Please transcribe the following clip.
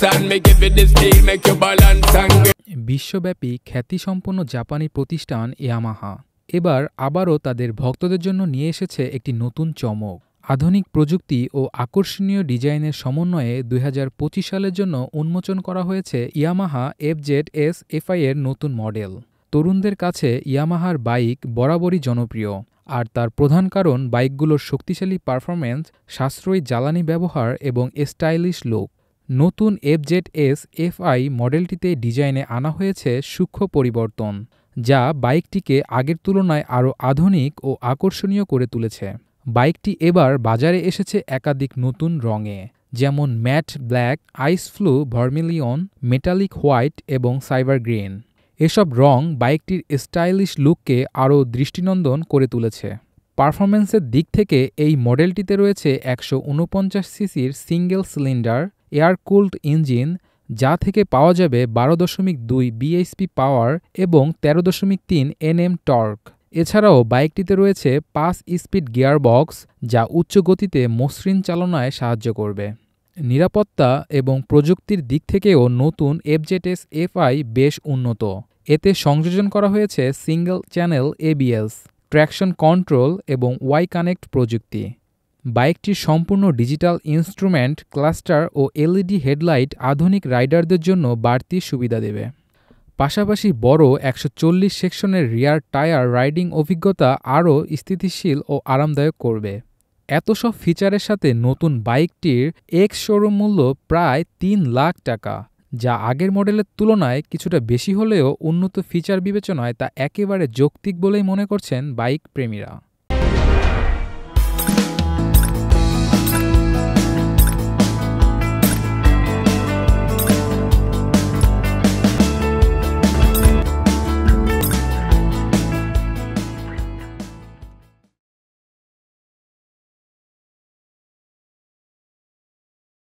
and me give you the steel, make you balance and grip. বিশ্বব্যাপী খ্যাতিসম্পন্ন জাপানি প্রতিষ্ঠান ইয়ামাহা এবার আবারও তাদের ভক্তদের জন্য নিয়ে এসেছে একটি নতুন চমক। আধুনিক প্রযুক্তি ও আকর্ষণীয় ডিজাইনের সমন্বয়ে ২০২৫ সালের জন্য উন্মোচন করা হয়েছে ইয়ামাহা FZS FI এর নতুন মডেল। তরুণদের কাছে ইয়ামাহার বাইক বরাবরই জনপ্রিয়, আর তার প্রধান কারণ বাইকগুলোর শক্তিশালী পারফরম্যান্স, সাশ্রয়ী জ্বালানি ব্যবহার এবং স্টাইলিশ লুক। নতুন FZS FI মডেলটিতে ডিজাইনে আনা হয়েছে সূক্ষ্ম পরিবর্তন, যা বাইকটিকে আগের তুলনায় আরও আধুনিক ও আকর্ষণীয় করে তুলেছে। বাইকটি এবার বাজারে এসেছে একাধিক নতুন রঙে, যেমন ম্যাট ব্ল্যাক, আইস ফ্লু ভার্মিলিয়ন, মেটালিক হোয়াইট এবং সাইবার গ্রিন। এসব রং বাইকটির স্টাইলিশ লুককে আরও দৃষ্টিনন্দন করে তুলেছে। পারফরম্যান্সের দিক থেকে এই মডেলটিতে রয়েছে ১৪৯ সিসির single cylinder air cooled engine, যা থেকে পাওয়া যাবে ১২.২ bhp পাওয়ার এবং ১৩.৩ Nm টর্ক। এছাড়াও বাইকটিতে রয়েছে ৫ স্পিড গিয়ারবক্স, যা উচ্চ গতিতে মসৃণ চালনায় সাহায্য করবে। নিরাপত্তা এবং প্রযুক্তির দিক থেকেও নতুন FZS FI বেশ উন্নত। এতে সংযোজন করা হয়েছে single channel ABS, traction control এবং ওয়াই কানেক্ট প্রযুক্তি। বাইকটির সম্পূর্ণ ডিজিটাল ইনস্ট্রুমেন্ট ক্লাস্টার ও LED হেডলাইট আধুনিক রাইডারদের জন্য বাড়তি সুবিধা দেবে। পাশাপাশি বড় ১৪০ সেকশনের রিয়ার টায়ার রাইডিং অভিজ্ঞতা আরও স্থিতিশীল ও আরামদায়ক করবে। এত সব ফিচারের সাথে নতুন বাইকটির এক্স শোরুম মূল্য প্রায় ৩ লাখ টাকা, যা আগের মডেলের তুলনায় কিছুটা বেশি হলেও উন্নত ফিচার বিবেচনায় তা একেবারে যৌক্তিক বলেই মনে করছেন বাইক প্রেমীরা।